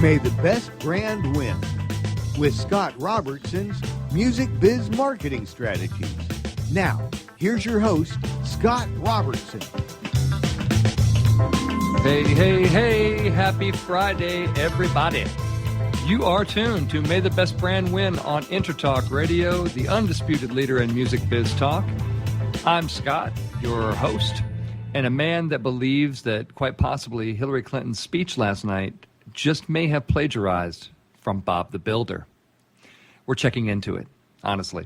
May the best brand win with Scott Robertson's Music Biz Marketing Strategies. Now, here's your host, Scott Robertson. Hey, happy Friday, everybody. You are tuned to May the Best Brand Win on Intertalk Radio, the undisputed leader in music biz talk. I'm Scott, your host, and a man that believes that quite possibly Hillary Clinton's speech last night just may have plagiarized from Bob the Builder. We're checking into it, honestly.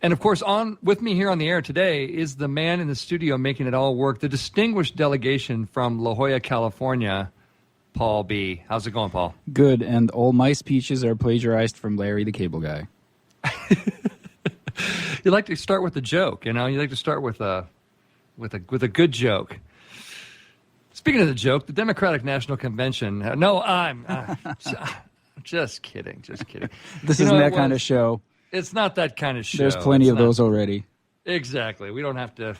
And of course, on with me here on the air today is the man in the studio making it all work, the distinguished delegation from La Jolla, California, Paul B. How's it going, Paul? Good, and all my speeches are plagiarized from Larry the Cable Guy. You like to start with a joke, you know? You like to start with a good joke. Speaking of the joke, the Democratic National Convention. I'm just kidding. This isn't that kind of show. It's not that kind of show. There's plenty of those already. Exactly. We don't have to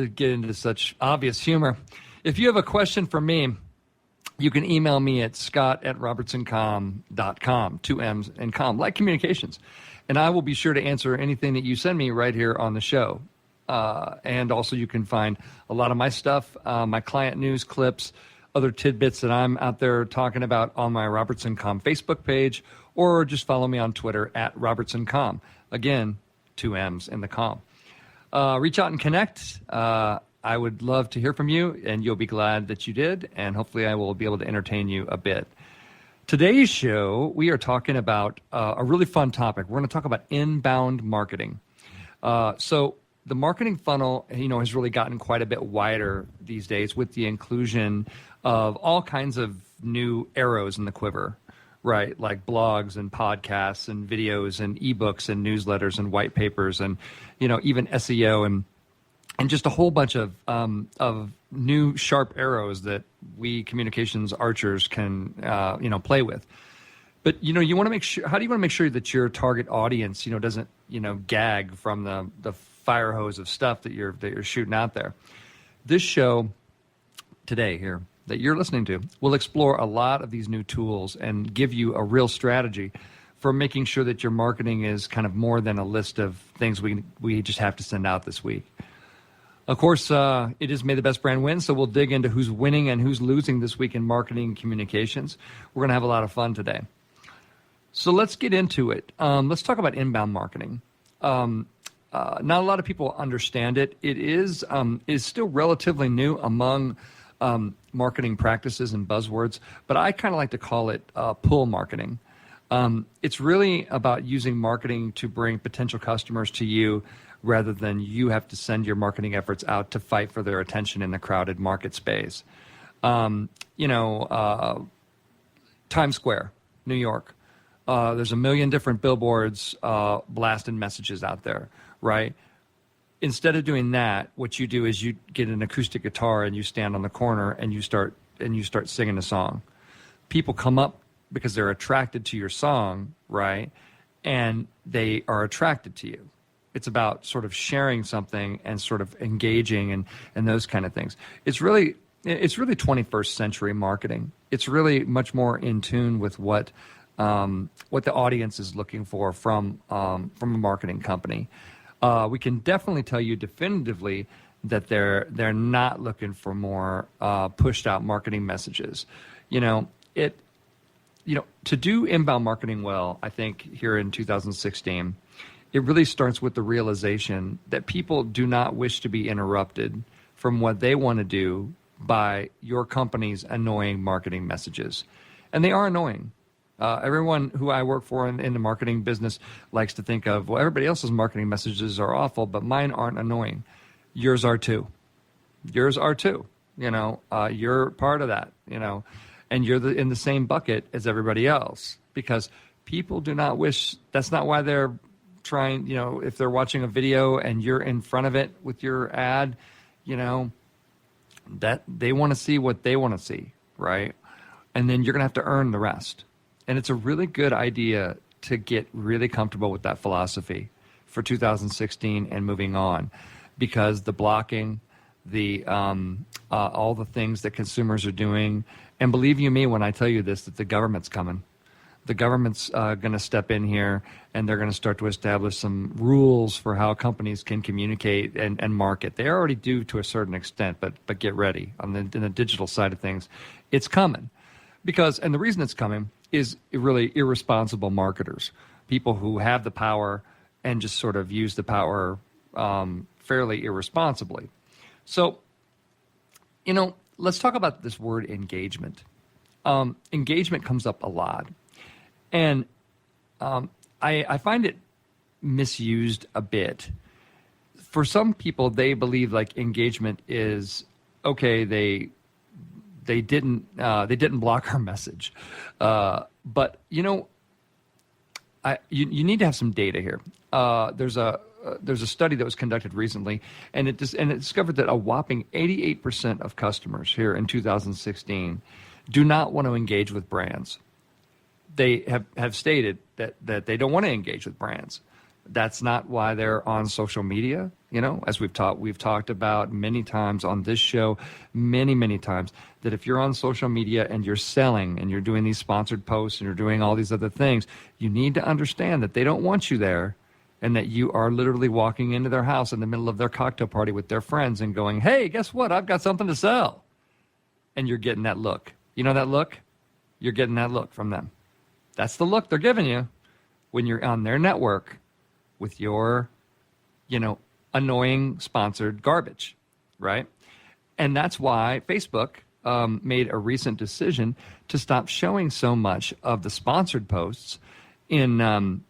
get into such obvious humor. If you have a question for me, you can email me at scott@robertsoncom.com, 2 M's and com, like communications. And I will be sure to answer anything that you send me right here on the show. And also you can find a lot of my stuff, my client news clips, other tidbits that I'm out there talking about on my Robertson.com Facebook page, or just follow me on Twitter at Robertson.com. Again, 2 M's in the com. Reach out and connect. I would love to hear from you, and you'll be glad that you did, and hopefully I will be able to entertain you a bit. Today's show, we are talking about a really fun topic. We're going to talk about inbound marketing. So the marketing funnel, has really gotten quite a bit wider these days with the inclusion of all kinds of new arrows in the quiver, right? Like blogs and podcasts and videos and eBooks and newsletters and white papers and, even SEO and just a whole bunch of new sharp arrows that we communications archers can, play with. But, you want to make sure, how do you want to make sure that your target audience, doesn't, gag from the fire hose of stuff that you're shooting out there? This show today here that you're listening to will explore a lot of these new tools and give you a real strategy for making sure that your marketing is kind of more than a list of things we just have to send out this week. Of course, it is May the Best Brand Win, so we'll dig into who's winning and who's losing this week in marketing and communications. We're going to have a lot of fun today. So let's get into it. Let's talk about inbound marketing. Not a lot of people understand it. It is still relatively new among marketing practices and buzzwords, but I kind of like to call it pull marketing. It's really about using marketing to bring potential customers to you rather than you have to send your marketing efforts out to fight for their attention in the crowded market space. Times Square, New York. There's a million different billboards blasting messages out there, right? Instead of doing that, what you do is you get an acoustic guitar and you stand on the corner and you start singing a song. People come up because they're attracted to your song, right? And they are attracted to you. It's about sort of sharing something and sort of engaging and those kind of things. It's really 21st century marketing. It's really much more in tune with what the audience is looking for from a marketing company. We can definitely tell you definitively that they're not looking for more pushed out marketing messages. To do inbound marketing well, I think here in 2016, it really starts with the realization that people do not wish to be interrupted from what they want to do by your company's annoying marketing messages. And they are annoying. Everyone who I work for in the marketing business likes to think of, well, everybody else's marketing messages are awful, but mine aren't annoying. Yours are too. You're part of that, and you're in the same bucket as everybody else, because people do not wish, that's not why they're trying, if they're watching a video and you're in front of it with your ad, that they want to see what they want to see, right? And then you're going to have to earn the rest. And it's a really good idea to get really comfortable with that philosophy for 2016 and moving on, because the blocking, the all the things that consumers are doing And believe you me when I tell you this, that the government's coming. The government's going to step in here, and they're going to start to establish some rules for how companies can communicate and market. They already do to a certain extent, but get ready. In the digital side of things, it's coming. And the reason it's coming is really irresponsible marketers, people who have the power and just sort of use the power fairly irresponsibly. So, let's talk about this word engagement. Engagement comes up a lot. And I find it misused a bit. For some people, they believe like engagement is okay. They didn't block our message, but you need to have some data here. There's a study that was conducted recently, and it discovered that a whopping 88% of customers here in 2016 do not want to engage with brands. They have stated that they don't want to engage with brands. That's not why they're on social media. As we've talked about many times on this show, many times, that if you're on social media and you're selling and you're doing these sponsored posts and you're doing all these other things, you need to understand that they don't want you there, and that you are literally walking into their house in the middle of their cocktail party with their friends and going, "Hey, guess what? I've got something to sell." And you're getting that look. You know that look? You're getting that look from them. That's the look they're giving you when you're on their network with your, annoying sponsored garbage, right? And that's why Facebook made a recent decision to stop showing so much of the sponsored posts in the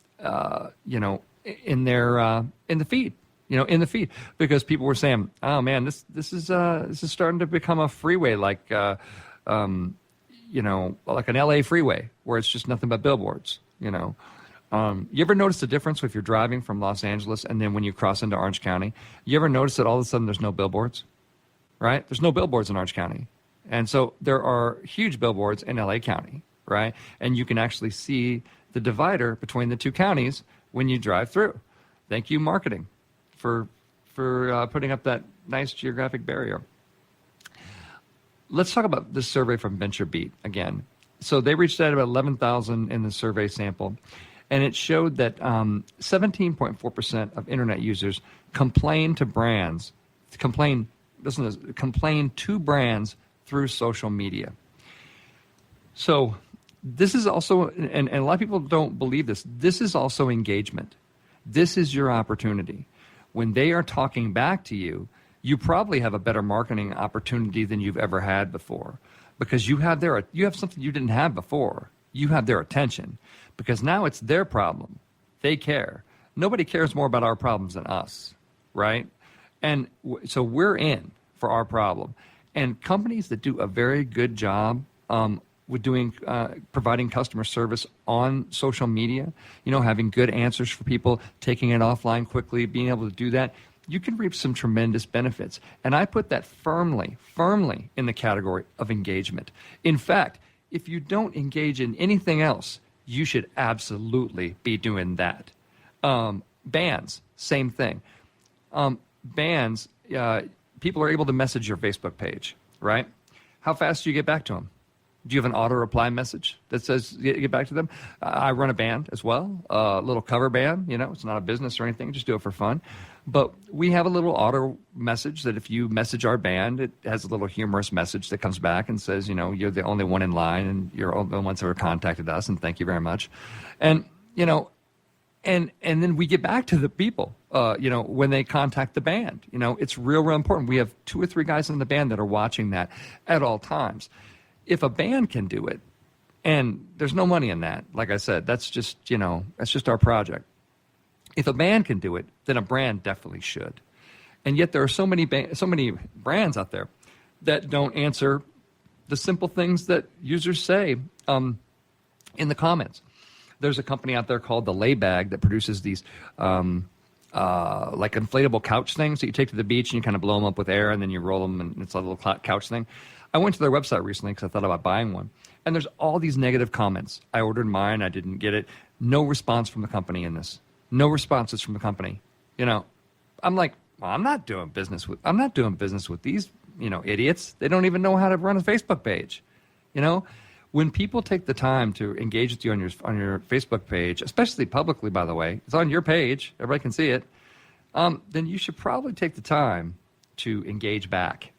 feed. In the feed, because people were saying, "Oh man, this is starting to become a freeway like like an LA freeway where it's just nothing but billboards." You ever notice the difference if you're driving from Los Angeles and then when you cross into Orange County? You ever notice that all of a sudden there's no billboards, right? There's no billboards in Orange County. And so there are huge billboards in LA County, right? And you can actually see the divider between the two counties when you drive through. Thank you, marketing, for putting up that nice geographic barrier. Let's talk about this survey from VentureBeat again. So they reached out about 11,000 in the survey sample, and it showed that 17.4% of internet users complain to brands through social media. So this is also, and a lot of people don't believe this is also engagement. This is your opportunity. When they are talking back to you, you probably have a better marketing opportunity than you've ever had before, because you have something you didn't have before. You have their attention, because now it's their problem. They care. Nobody cares more about our problems than us, right? And so we're in for our problem. And companies that do a very good job with providing customer service on social media, having good answers for people, taking it offline quickly, being able to do that, you can reap some tremendous benefits. And I put that firmly in the category of engagement. In fact, if you don't engage in anything else, you should absolutely be doing that. Bands, same thing. Bands, people are able to message your Facebook page, right? How fast do you get back to them? Do you have an auto reply message that says get back to them? I run a band as well, a little cover band. It's not a business or anything. Just do it for fun. But we have a little auto message that if you message our band, it has a little humorous message that comes back and says, you're the only one in line and you're the only ones who have contacted us, and thank you very much. And, and then we get back to the people, when they contact the band. It's real important. We have 2 or 3 guys in the band that are watching that at all times. If a band can do it, and there's no money in that, like I said, that's just our project. If a band can do it, then a brand definitely should. And yet there are so many brands out there that don't answer the simple things that users say in the comments. There's a company out there called the Laybag that produces these like inflatable couch things that you take to the beach and you kind of blow them up with air and then you roll them and it's a little couch thing. I went to their website recently because I thought about buying one. And there's all these negative comments. I ordered mine. I didn't get it. No response from the company in this. No responses from the company. I'm like, well, I'm not doing business with these, idiots. They don't even know how to run a Facebook page. You know, when people take the time to engage with you on your Facebook page, especially publicly, by the way, it's on your page, everybody can see it, then you should probably take the time to engage back.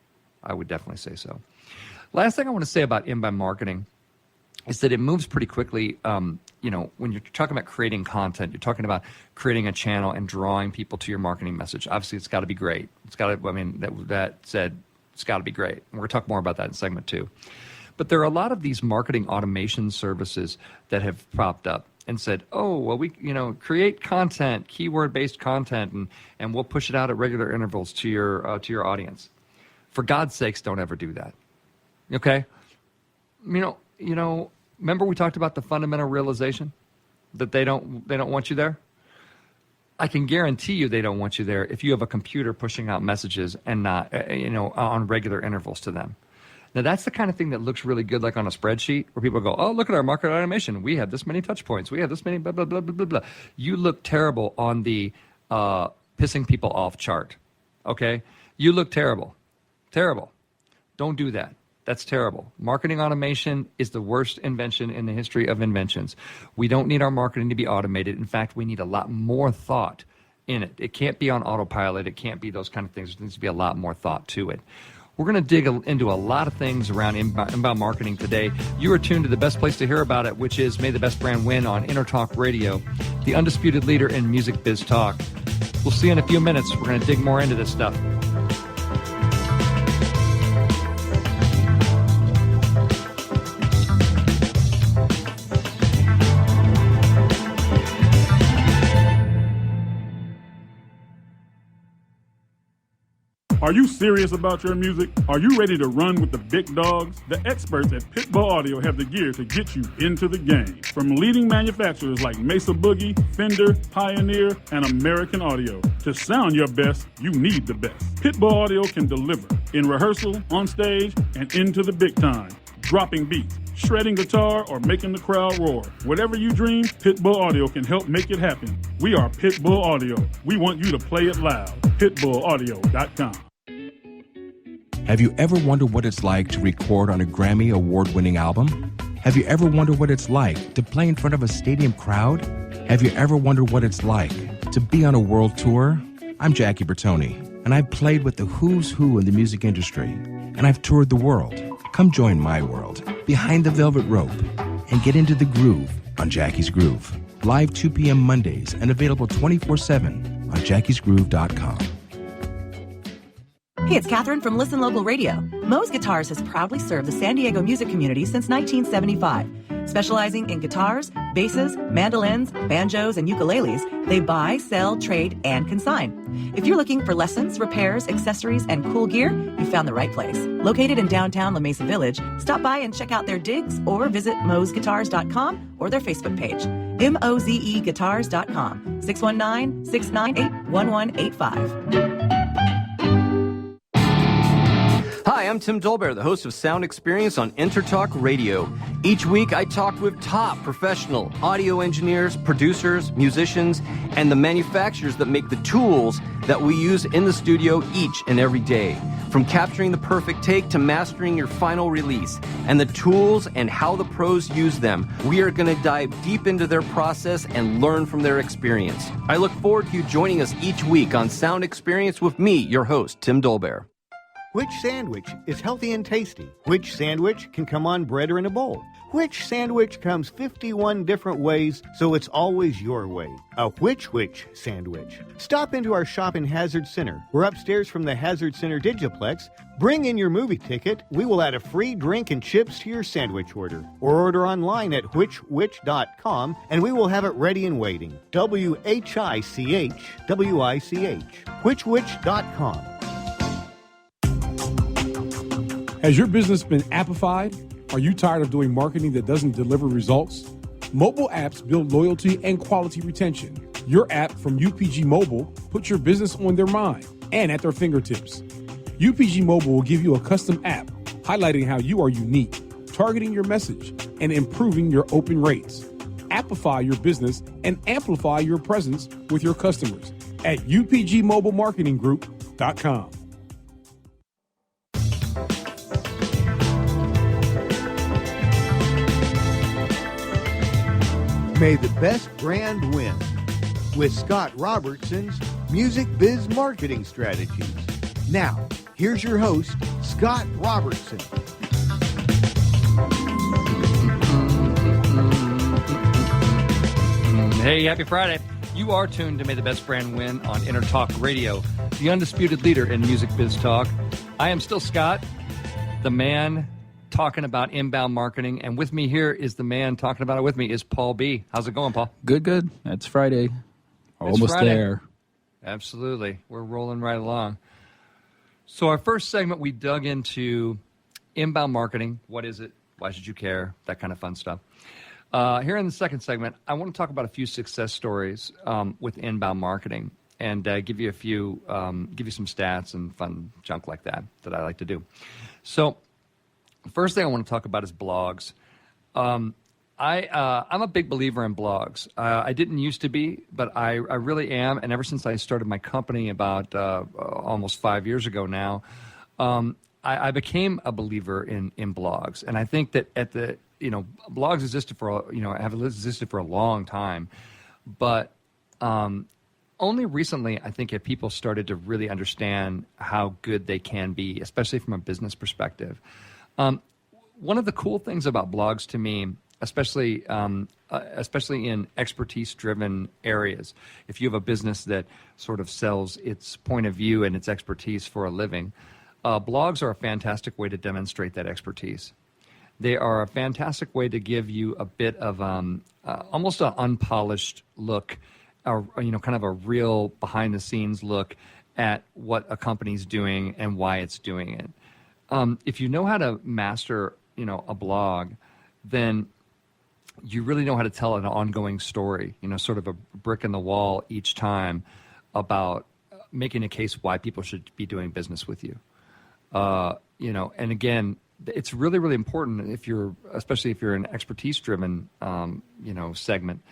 I would definitely say so. Last thing I want to say about inbound marketing is that it moves pretty quickly. You know, when you're talking about creating content, you're talking about creating a channel and drawing people to your marketing message. Obviously, it's got to be great. It's got to, I mean, that said, it's got to be great. And we're going to talk more about that in segment 2. But there are a lot of these marketing automation services that have popped up and said, oh, well, we, you know, create content, keyword-based content, and we'll push it out at regular intervals to your audience. For God's sakes, don't ever do that. Okay? You know, remember we talked about the fundamental realization that they don't want you there? I can guarantee you they don't want you there if you have a computer pushing out messages and not, on regular intervals to them. Now, that's the kind of thing that looks really good, like on a spreadsheet, where people go, oh, look at our market automation. We have this many touch points. We have this many blah, blah, blah, blah, blah, blah. You look terrible on the pissing people off chart, okay? You look terrible. Terrible. Don't do that. That's terrible. Marketing automation is the worst invention in the history of inventions. We don't need our marketing to be automated. In fact, we need a lot more thought in it. It can't be on autopilot. It can't be those kind of things. There needs to be a lot more thought to it. We're going to dig into a lot of things around inbound marketing today. You are tuned to the best place to hear about it, which is May the Best Brand Win on Intertalk Radio, the undisputed leader in music biz talk. We'll see you in a few minutes. We're going to dig more into this stuff. Are you serious about your music? Are you ready to run with the big dogs? The experts at Pitbull Audio have the gear to get you into the game. From leading manufacturers like Mesa Boogie, Fender, Pioneer, and American Audio. To sound your best, you need the best. Pitbull Audio can deliver in rehearsal, on stage, and into the big time. Dropping beats, shredding guitar, or making the crowd roar. Whatever you dream, Pitbull Audio can help make it happen. We are Pitbull Audio. We want you to play it loud. PitbullAudio.com. Have you ever wondered what it's like to record on a Grammy award-winning album? Have you ever wondered what it's like to play in front of a stadium crowd? Have you ever wondered what it's like to be on a world tour? I'm Jackie Bertoni, and I've played with the who's who in the music industry, and I've toured the world. Come join my world, Behind the Velvet Rope, and get into the groove on Jackie's Groove. Live 2 p.m. Mondays and available 24/7 on jackiesgroove.com. Hey, it's Catherine from Listen Local Radio. Moe's Guitars has proudly served the San Diego music community since 1975. Specializing in guitars, basses, mandolins, banjos, and ukuleles, they buy, sell, trade, and consign. If you're looking for lessons, repairs, accessories, and cool gear, you found the right place. Located in downtown La Mesa Village, stop by and check out their digs or visit moesguitars.com or their Facebook page. mozeguitars.com, 619-698-1185. Hi, I'm Tim Dolbear, the host of Sound Experience on Intertalk Radio. Each week, I talk with top professional audio engineers, producers, musicians, and the manufacturers that make the tools that we use in the studio each and every day. From capturing the perfect take to mastering your final release, and the tools and how the pros use them, we are going to dive deep into their process and learn from their experience. I look forward to you joining us each week on Sound Experience with me, your host, Tim Dolbear. Which sandwich is healthy and tasty? Which sandwich can come on bread or in a bowl? Which sandwich comes 51 different ways, so it's always your way? A which sandwich. Stop into our shop in Hazard Center. We're upstairs from the Hazard Center Digiplex. Bring in your movie ticket. We will add a free drink and chips to your sandwich order. Or order online at whichwich.com, and we will have it ready and waiting. WHICH, whichwich.com. Has your business been appified? Are you tired of doing marketing that doesn't deliver results? Mobile apps build loyalty and quality retention. Your app from UPG Mobile puts your business on their mind and at their fingertips. UPG Mobile will give you a custom app highlighting how you are unique, targeting your message, and improving your open rates. Appify your business and amplify your presence with your customers at upgmobilemarketinggroup.com. May the best brand win with Scott Robertson's Music Biz Marketing Strategies. Now, here's your host, Scott Robertson. Hey, happy Friday. You are tuned to May the Best Brand Win on Talk Radio, the undisputed leader in music biz talk. I am still Scott, the man talking about inbound marketing, and with me here is the man talking about it with me is Paul B. How's it going, Paul? Good. It's Friday. Almost Friday. there. Absolutely. We're rolling right along. So our first segment, we dug into inbound marketing. What is it? Why should you care? That kind of fun stuff. Here in the second segment, I want to talk about a few success stories with inbound marketing and give you some stats and fun junk like that I like to do. So the first thing I want to talk about is blogs. I'm a big believer in blogs. I didn't used to be, but I really am. And ever since I started my company about almost 5 years ago now, I became a believer in blogs. And I think that blogs have existed for a long time, but only recently I think have people started to really understand how good they can be, especially from a business perspective. One of the cool things about blogs to me, especially in expertise-driven areas, if you have a business that sort of sells its point of view and its expertise for a living, blogs are a fantastic way to demonstrate that expertise. They are a fantastic way to give you a bit of almost an unpolished look, kind of a real behind-the-scenes look at what a company's doing and why it's doing it. If you know how to master, a blog, then you really know how to tell an ongoing story, sort of a brick in the wall each time about making a case why people should be doing business with you. And again, it's really, really important especially if you're an expertise-driven, segment,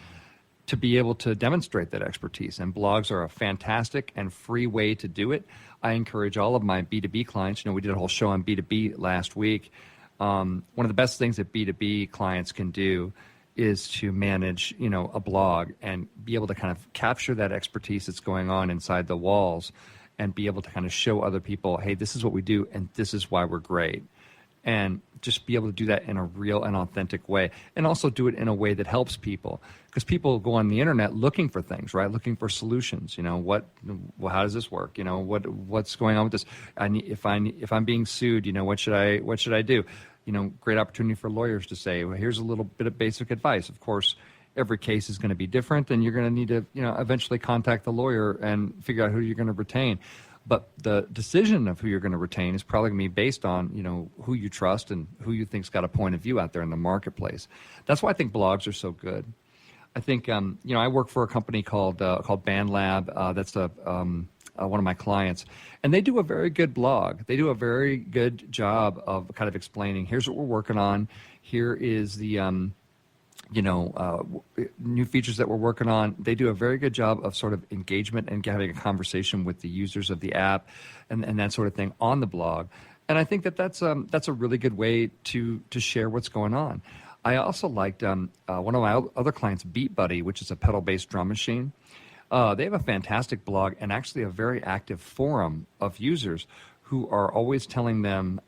to be able to demonstrate that expertise. And blogs are a fantastic and free way to do it. I encourage all of my B2B clients. We did a whole show on B2B last week. One of the best things that B2B clients can do is to manage, a blog and be able to kind of capture that expertise that's going on inside the walls and be able to kind of show other people, hey, this is what we do and this is why we're great. And just be able to do that in a real and authentic way, and also do it in a way that helps people, because people go on the internet looking for things, right? Looking for solutions. How does this work? What's going on with this? If I'm being sued, what should I do? Great opportunity for lawyers to say, well, here's a little bit of basic advice. Of course, every case is going to be different, and you're going to need to, eventually contact the lawyer and figure out who you're going to retain. But the decision of who you're going to retain is probably going to be based on, who you trust and who you think's got a point of view out there in the marketplace. That's why I think blogs are so good. I think, I work for a company called BandLab. That's one of my clients, and they do a very good blog. They do a very good job of kind of explaining, here's what we're working on. Here is the new features that we're working on. They do a very good job of sort of engagement and having a conversation with the users of the app and that sort of thing on the blog. And I think that's a really good way to share what's going on. I also liked one of my other clients, Beat Buddy, which is a pedal-based drum machine. They have a fantastic blog and actually a very active forum of users who are always telling them,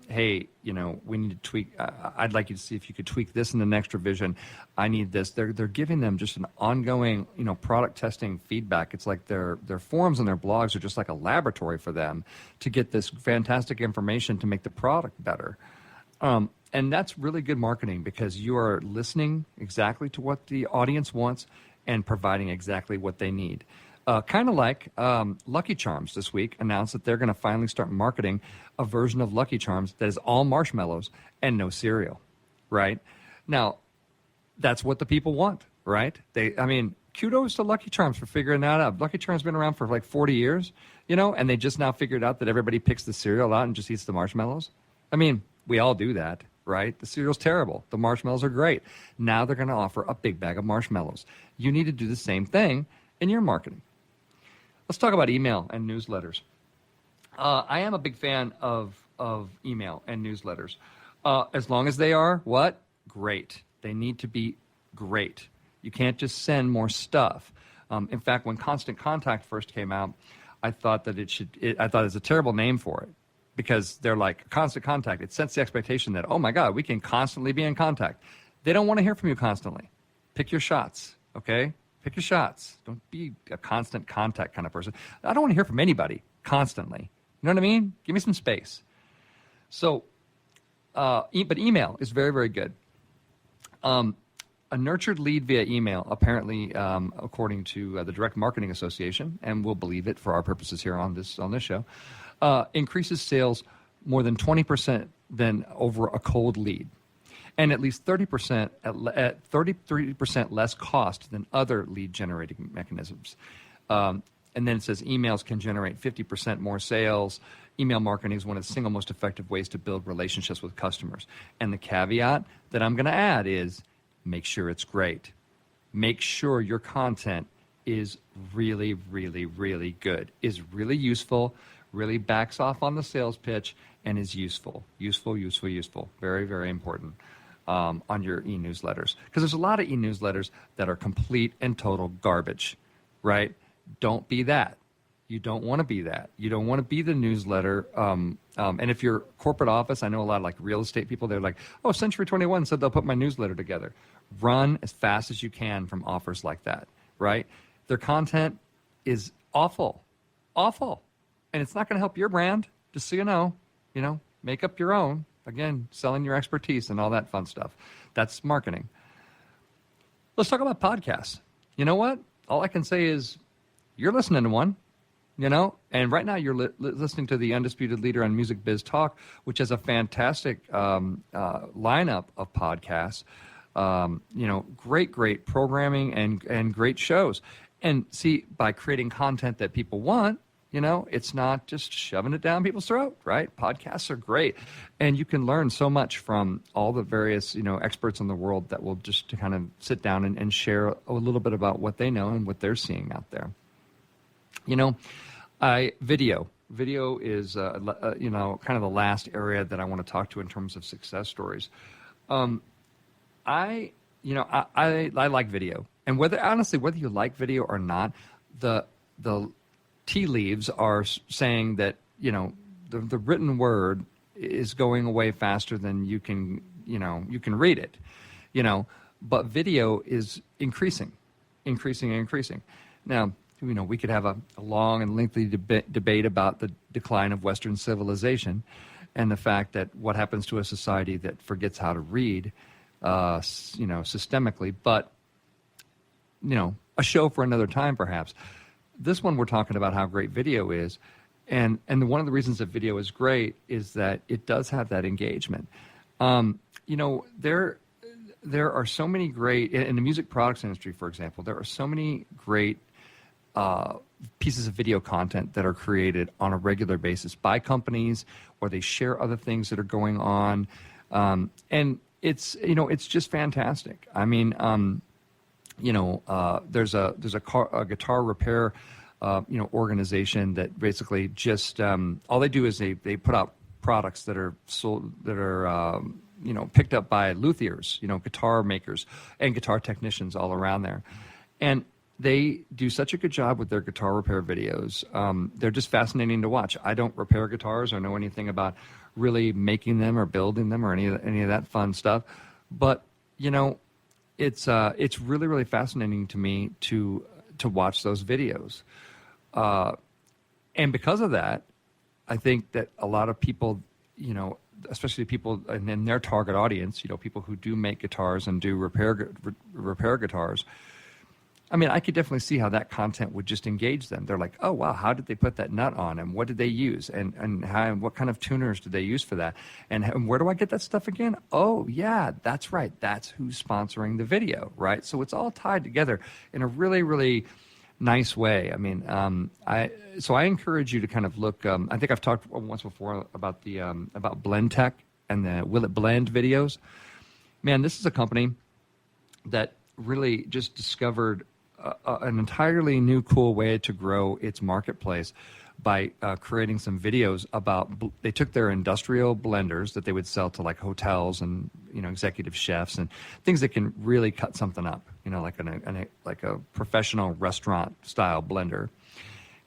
hey, we need to tweak. I'd like you to see if you could tweak this in the next revision. I need this. They're giving them just an ongoing, product testing feedback. It's like their forums and their blogs are just like a laboratory for them to get this fantastic information to make the product better. And that's really good marketing, because you are listening exactly to what the audience wants and providing exactly what they need. Kind of like Lucky Charms this week announced that they're going to finally start marketing a version of Lucky Charms that is all marshmallows and no cereal, right? Now, that's what the people want, right? Kudos to Lucky Charms for figuring that out. Lucky Charms been around for like 40 years, and they just now figured out that everybody picks the cereal out and just eats the marshmallows. We all do that, right? The cereal's terrible. The marshmallows are great. Now they're going to offer a big bag of marshmallows. You need to do the same thing in your marketing. Let's talk about email and newsletters. I am a big fan of email and newsletters. As long as they are what? Great. They need to be great. You can't just send more stuff. In fact, when Constant Contact first came out, I thought that I thought it's a terrible name for it, because they're like, Constant Contact. It sets the expectation that, oh my God, we can constantly be in contact. They don't want to hear from you constantly. Pick your shots, okay? Pick your shots. Don't be a constant contact kind of person. I don't want to hear from anybody constantly. You know what I mean? Give me some space. So, but email is very, very good. A nurtured lead via email, apparently, according to the Direct Marketing Association, and we'll believe it for our purposes here on this show, increases sales more than 20% than over a cold lead, and at least 30% at 33% less cost than other lead generating mechanisms. And then it says emails can generate 50% more sales. Email marketing is one of the single most effective ways to build relationships with customers. And the caveat that I'm going to add is, make sure it's great. Make sure your content is really, really, really good, is really useful, really backs off on the sales pitch, and is useful. Useful. Very, very important on your e-newsletters. Because there's a lot of e-newsletters that are complete and total garbage, right? Don't be that. You don't want to be that. You don't want to be the newsletter. And if you're corporate office, I know a lot of like real estate people, they're like, oh, Century 21 said they'll put my newsletter together. Run as fast as you can from offers like that, right? Their content is awful. And it's not going to help your brand, just so you know, make up your own. Again, selling your expertise and all that fun stuff. That's marketing. Let's talk about podcasts. You know what? All I can say is you're listening to one. And right now you're listening to the Undisputed Leader on Music Biz Talk, which has a fantastic lineup of podcasts. Great programming and great shows. And see, by creating content that people want, it's not just shoving it down people's throat, right? Podcasts are great. And you can learn so much from all the various, experts in the world that will just kind of sit down and share a little bit about what they know and what they're seeing out there. Video is, kind of the last area that I want to talk to in terms of success stories. I like video, and whether you like video or not, the tea leaves are saying that, the written word is going away faster than you can read it, but video is increasing. Now, we could have a long and lengthy debate about the decline of Western civilization and the fact that what happens to a society that forgets how to read, systemically. But, a show for another time, perhaps. This one, we're talking about how great video is. And one of the reasons that video is great is that it does have that engagement. There are so many great, in the music products industry, for example, there are so many great pieces of video content that are created on a regular basis by companies, or they share other things that are going on, and it's just fantastic. I mean, there's a guitar repair organization that basically just all they do is they put out products that are sold, that are picked up by luthiers, guitar makers and guitar technicians all around there, and they do such a good job with their guitar repair videos. They're just fascinating to watch. I don't repair guitars or know anything about really making them or building them or any of that fun stuff. But, it's really, really fascinating to me to watch those videos. And because of that, I think that a lot of people, especially people in their target audience, people who do make guitars and do repair guitars, I mean, I could definitely see how that content would just engage them. They're like, oh, wow, how did they put that nut on? And what did they use? And what kind of tuners did they use for that? And where do I get that stuff again? Oh, yeah, that's right. That's who's sponsoring the video, right? So it's all tied together in a really, really nice way. I mean, I encourage you to kind of look. I think I've talked once before about about Blend Tech and the Will It Blend videos. Man, this is a company that really just discovered an entirely new, cool way to grow its marketplace by creating some videos about. They took their industrial blenders that they would sell to like hotels and executive chefs and things that can really cut something up, like a professional restaurant style blender.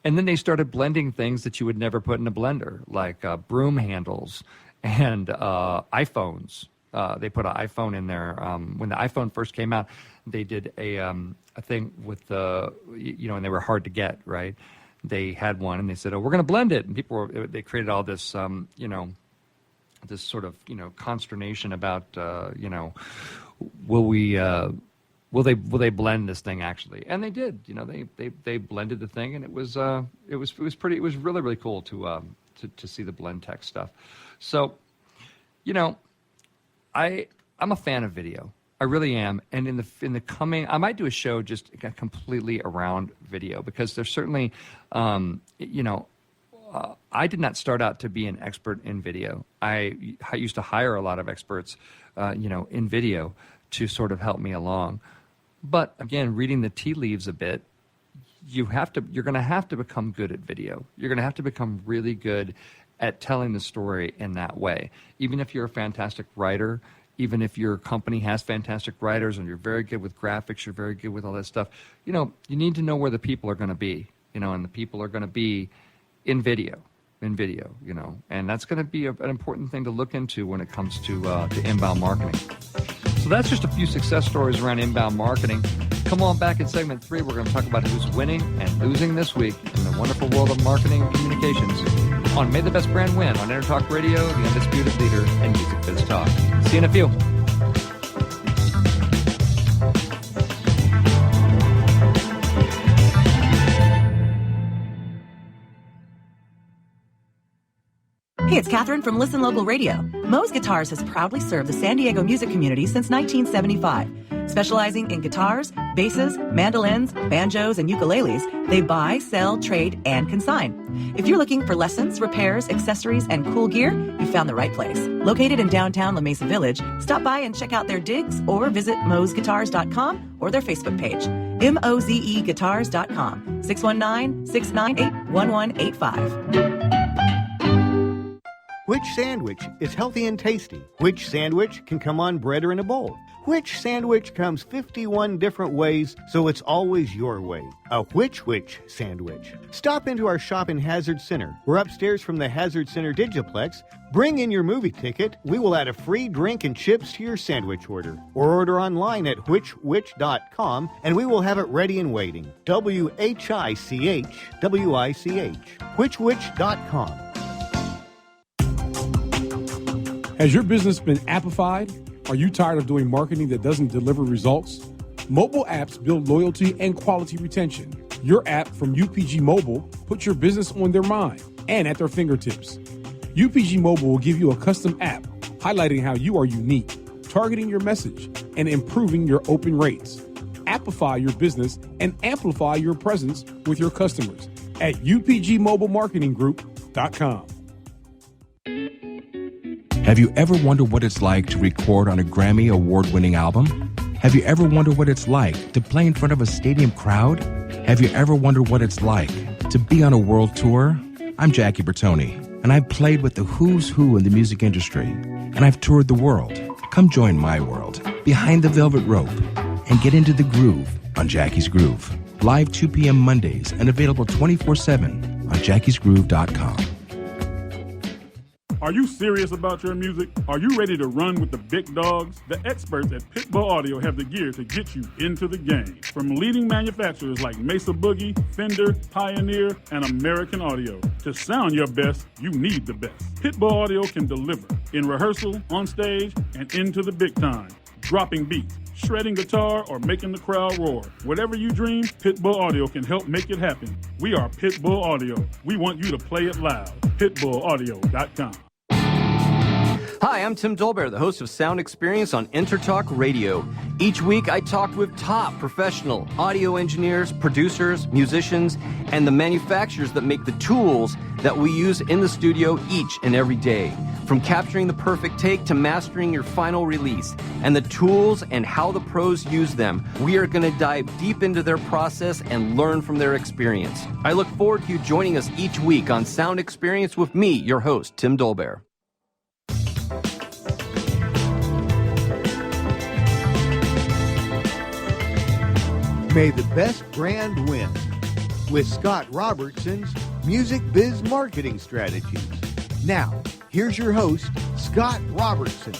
And then they started blending things that you would never put in a blender, like broom handles and iPhones. They put an iPhone in there. When the iPhone first came out, they did a thing with and they were hard to get, right? They had one, and they said, "Oh, we're going to blend it," and they created all this, this sort of, consternation about, will they blend this thing actually? And they did. They blended the thing, and it was really, really cool to see the blend tech stuff. So, I'm a fan of video. I really am. And in the coming, I might do a show just completely around video, because there's certainly, I did not start out to be an expert in video. I used to hire a lot of experts, in video to sort of help me along. But again, reading the tea leaves a bit, you're going to have to become good at video. You're going to have to become really good at telling the story in that way. Even if you're a fantastic writer, even if your company has fantastic writers and you're very good with graphics, you're very good with all that stuff, you need to know where the people are going to be, and the people are going to be in video, and that's going to be an important thing to look into when it comes to inbound marketing. So that's just a few success stories around inbound marketing. Come on back in segment 3. We're going to talk about who's winning and losing this week in the wonderful world of marketing and communications on May the Best Brand Win on Intertalk Radio, the undisputed leader in music biz talk. See you in a few. Hey, it's Catherine from Listen Local Radio. Moe's Guitars has proudly served the San Diego music community since 1975. Specializing in guitars, basses, mandolins, banjos, and ukuleles, they buy, sell, trade, and consign. If you're looking for lessons, repairs, accessories, and cool gear, you found the right place. Located in downtown La Mesa Village, stop by and check out their digs or visit moesguitars.com or their Facebook page. mozeguitars.com, 619-698-1185. Which sandwich is healthy and tasty? Which sandwich can come on bread or in a bowl? Which sandwich comes 51 different ways, so it's always your way? A which sandwich. Stop into our shop in Hazard Center. We're upstairs from the Hazard Center Digiplex. Bring in your movie ticket. We will add a free drink and chips to your sandwich order. Or order online at which.com, and we will have it ready and waiting. WHICH, which.com. Has your business been appified? Are you tired of doing marketing that doesn't deliver results? Mobile apps build loyalty and quality retention. Your app from UPG Mobile puts your business on their mind and at their fingertips. UPG Mobile will give you a custom app highlighting how you are unique, targeting your message, and improving your open rates. Appify your business and amplify your presence with your customers at upgmobilemarketinggroup.com. Have you ever wondered what it's like to record on a Grammy award-winning album? Have you ever wondered what it's like to play in front of a stadium crowd? Have you ever wondered what it's like to be on a world tour? I'm Jackie Bertoni, and I've played with the who's who in the music industry, and I've toured the world. Come join my world, behind the velvet rope, and get into the groove on Jackie's Groove. Live 2 p.m. Mondays and available 24/7 on jackiesgroove.com. Are you serious about your music? Are you ready to run with the big dogs? The experts at Pitbull Audio have the gear to get you into the game. From leading manufacturers like Mesa Boogie, Fender, Pioneer, and American Audio. To sound your best, you need the best. Pitbull Audio can deliver in rehearsal, on stage, and into the big time. Dropping beats, shredding guitar, or making the crowd roar. Whatever you dream, Pitbull Audio can help make it happen. We are Pitbull Audio. We want you to play it loud. PitbullAudio.com. Hi, I'm Tim Dolbear, the host of Sound Experience on Intertalk Radio. Each week, I talk with top professional audio engineers, producers, musicians, and the manufacturers that make the tools that we use in the studio each and every day. From capturing the perfect take to mastering your final release, and the tools and how the pros use them, we are going to dive deep into their process and learn from their experience. I look forward to you joining us each week on Sound Experience with me, your host, Tim Dolbear. May the best brand win with Scott Robertson's Music Biz Marketing Strategies. Now, here's your host, Scott Robertson.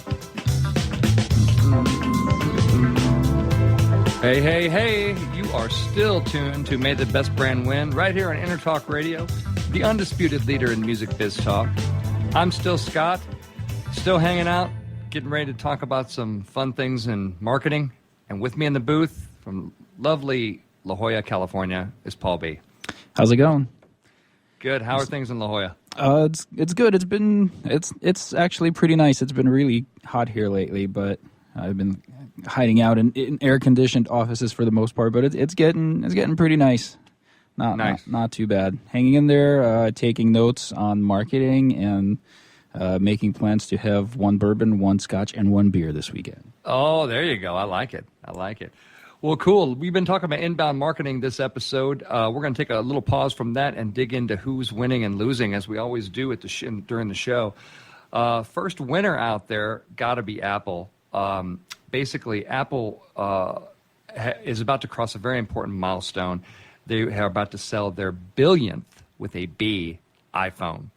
Hey, hey, hey, you are still tuned to May the Best Brand Win right here on Intertalk Radio, the undisputed leader in music biz talk. I'm still Scott, still hanging out, getting ready to talk about some fun things in marketing. And with me in the booth from lovely La Jolla, California, is Paul B. How's it going? Good. How are things in La Jolla? It's good. It's actually pretty nice. It's been really hot here lately, but I've been hiding out in air-conditioned offices for the most part. But it's getting pretty nice. Not too bad. Hanging in there, taking notes on marketing, and making plans to have one bourbon, one scotch, and one beer this weekend. Oh, there you go. I like it. Well, cool. We've been talking about inbound marketing this episode. We're going to take a little pause from that and dig into who's winning and losing, as we always do at during the show. First winner out there got to be Apple. Basically, Apple is about to cross a very important milestone. They are about to sell their billionth, with a B, iPhone,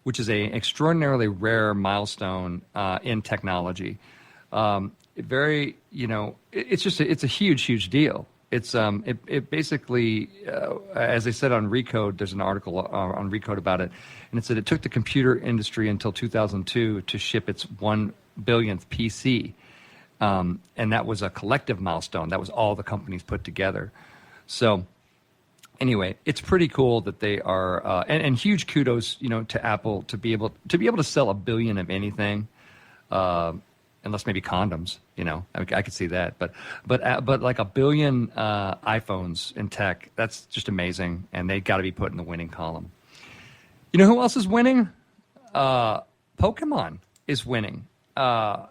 which is an extraordinarily rare milestone in technology. It's a huge deal. It basically, as I said on Recode, there's an article on Recode about it, and it said it took the computer industry until 2002 to ship its 1 billionth PC, and that was a collective milestone. That was all the companies put together. So anyway, it's pretty cool that they are, and huge kudos, to Apple to be able to sell 1 billion of anything. Unless maybe condoms, I could see that, but like 1 billion iPhones in tech, that's just amazing, and they got to be put in the winning column. You know who else is winning? Pokemon is winning. For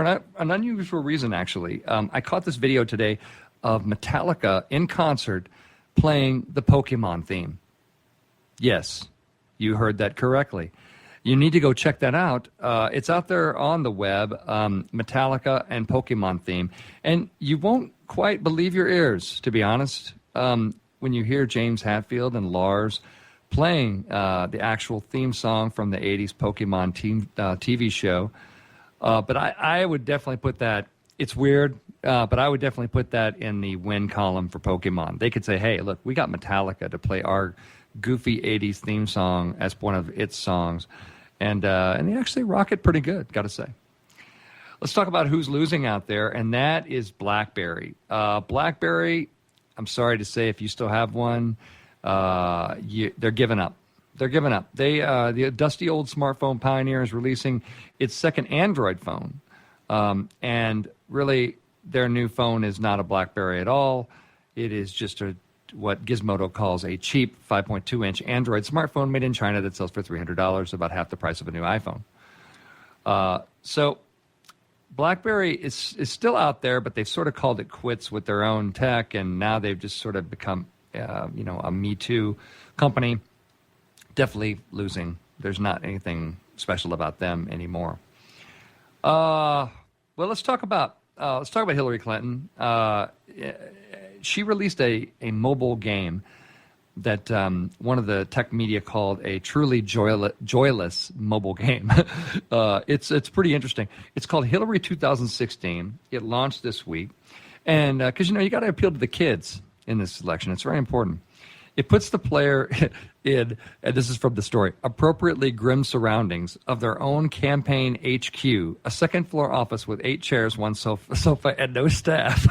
an unusual reason, actually. I caught this video today of Metallica in concert playing the Pokemon theme. Yes, you heard that correctly. You need to go check that out. It's out there on the web, Metallica and Pokemon theme. And you won't quite believe your ears, to be honest, when you hear James Hetfield and Lars playing the actual theme song from the 80s Pokemon TV show. But I would definitely put that, it's weird, but I would definitely put that in the win column for Pokemon. They could say, hey, look, we got Metallica to play our goofy 80s theme song as one of its songs. And they actually rock it pretty good, got to say. Let's talk about who's losing out there, and that is BlackBerry. BlackBerry, I'm sorry to say, if you still have one, they're giving up. The dusty old smartphone pioneer is releasing its second Android phone. And really, their new phone is not a BlackBerry at all. It is just what Gizmodo calls a cheap 5.2-inch Android smartphone made in China that sells for $300, about half the price of a new iPhone. So BlackBerry is still out there, but they've sort of called it quits with their own tech, and now they've just sort of become, a Me Too company. Definitely losing. There's not anything special about them anymore. Well, let's talk about Hillary Clinton. She released a mobile game that one of the tech media called a truly joyless mobile game. It's pretty interesting. It's called Hillary 2016. It launched this week. And because, you got to appeal to the kids in this election. It's very important. It puts the player in, and this is from the story, appropriately grim surroundings of their own campaign HQ, a second-floor office with 8 chairs, 1 sofa, and no staff.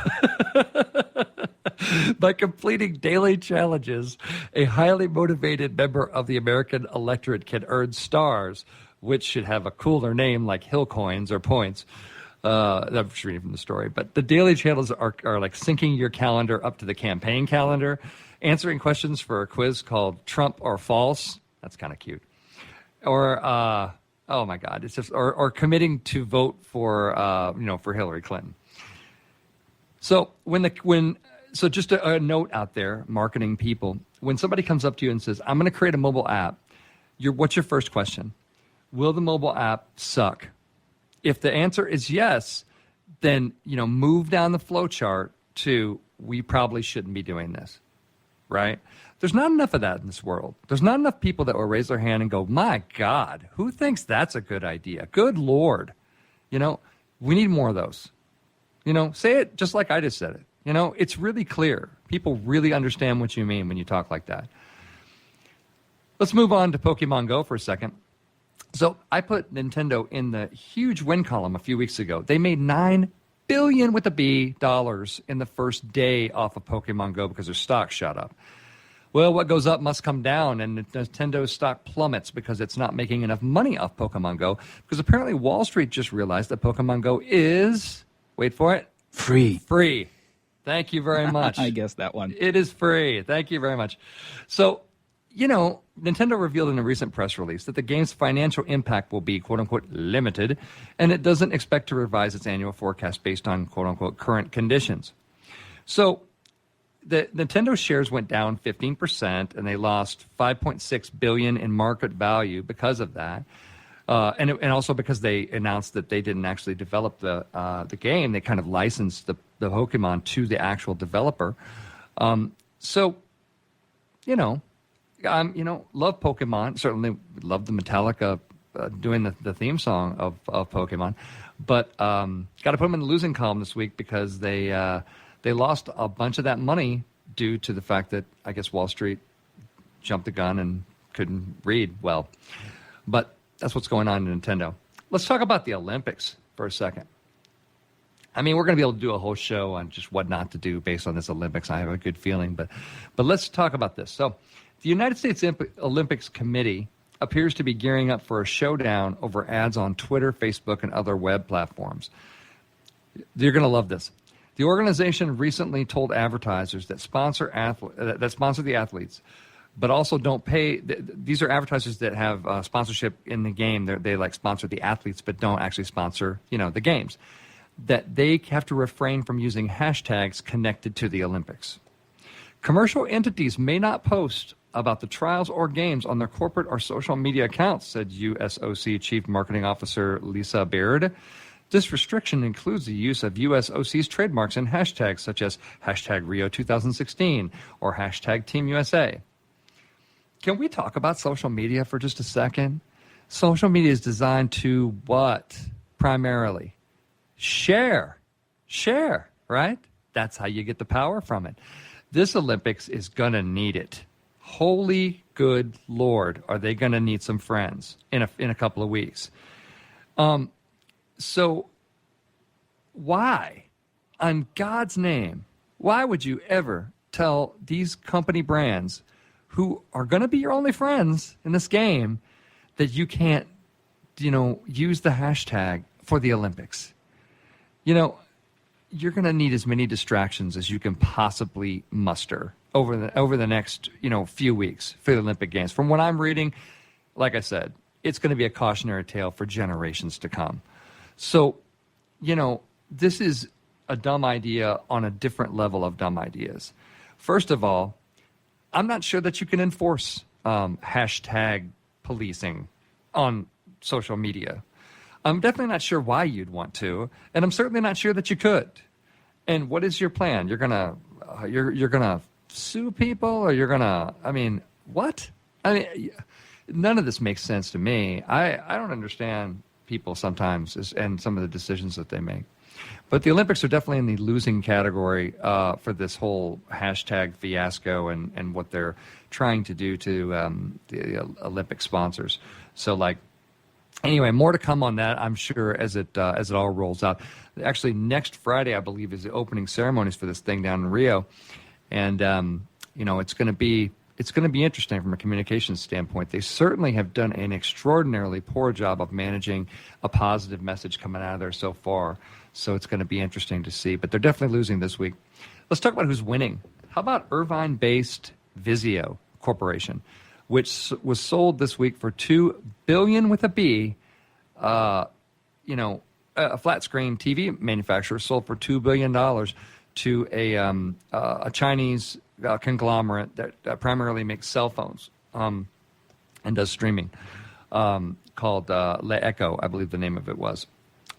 By completing daily challenges, a highly motivated member of the American electorate can earn stars, which should have a cooler name like Hill Coins or Points. I'm just reading from the story. But the daily channels are like syncing your calendar up to the campaign calendar, answering questions for a quiz called Trump or False. That's kind of cute. Or, oh my God, it's just, or committing to vote for, for Hillary Clinton. So so just a note out there, marketing people, when somebody comes up to you and says, I'm going to create a mobile app, what's your first question? Will the mobile app suck? If the answer is yes, then, move down the flow chart to we probably shouldn't be doing this, right? There's not enough of that in this world. There's not enough people that will raise their hand and go, my God, who thinks that's a good idea? Good Lord. We need more of those. Say it just like I just said it. It's really clear. People really understand what you mean when you talk like that. Let's move on to Pokemon Go for a second. So I put Nintendo in the huge win column a few weeks ago. They made $9 billion with a B dollars in the first day off of Pokemon Go because their stock shot up. Well, what goes up must come down, and Nintendo's stock plummets because it's not making enough money off Pokemon Go, because apparently Wall Street just realized that Pokemon Go is, wait for it, Free. Thank you very much. I guessed that one. It is free. Thank you very much. So, Nintendo revealed in a recent press release that the game's financial impact will be, quote-unquote, limited, and it doesn't expect to revise its annual forecast based on, quote-unquote, current conditions. So the Nintendo shares went down 15%, and they lost $5.6 billion in market value because of that. And also because they announced that they didn't actually develop the game. They kind of licensed the Pokemon to the actual developer. Love Pokemon. Certainly love the Metallica doing the theme song of Pokemon. But got to put them in the losing column this week because they lost a bunch of that money due to the fact that I guess Wall Street jumped the gun and couldn't read well. But that's what's going on in Nintendo. Let's talk about the Olympics for a second. I mean, we're going to be able to do a whole show on just what not to do based on this Olympics. I have a good feeling. But let's talk about this. So the United States Olympics Committee appears to be gearing up for a showdown over ads on Twitter, Facebook, and other web platforms. You're going to love this. The organization recently told advertisers that sponsor the athletes, but also don't pay. These are advertisers that have sponsorship in the game. They like sponsor the athletes, but don't actually sponsor, the games. That they have to refrain from using hashtags connected to the Olympics. Commercial entities may not post about the trials or games on their corporate or social media accounts, said USOC Chief Marketing Officer Lisa Baird. This restriction includes the use of USOC's trademarks and hashtags such as hashtag Rio 2016 or hashtag Team USA. Can we talk about social media for just a second? Social media is designed to what? Primarily share, right? That's how you get the power from it. This Olympics is going to need it. Holy good Lord, are they going to need some friends in a couple of weeks? So why, on God's name, why would you ever tell these company brands who are going to be your only friends in this game that you can't, use the hashtag for the Olympics? You're going to need as many distractions as you can possibly muster over the next, few weeks for the Olympic Games. From what I'm reading, like I said, it's going to be a cautionary tale for generations to come. So, this is a dumb idea on a different level of dumb ideas. First of all, I'm not sure that you can enforce hashtag policing on social media. I'm definitely not sure why you'd want to, and I'm certainly not sure that you could. And what is your plan? You're gonna sue people, or you're gonna? I mean, what? I mean, none of this makes sense to me. I don't understand people sometimes and some of the decisions that they make. But the Olympics are definitely in the losing category for this whole hashtag fiasco and what they're trying to do to the Olympic sponsors. So, anyway, more to come on that, I'm sure, as it all rolls out. Actually, next Friday, I believe, is the opening ceremonies for this thing down in Rio, and it's going to be it's going to be interesting from a communications standpoint. They certainly have done an extraordinarily poor job of managing a positive message coming out of there so far. So it's going to be interesting to see. But they're definitely losing this week. Let's talk about who's winning. How about Irvine-based Vizio Corporation, which was sold this week for $2 billion with a B. A flat screen TV manufacturer sold for $2 billion to a Chinese conglomerate that primarily makes cell phones and does streaming called Le Echo, I believe the name of it was.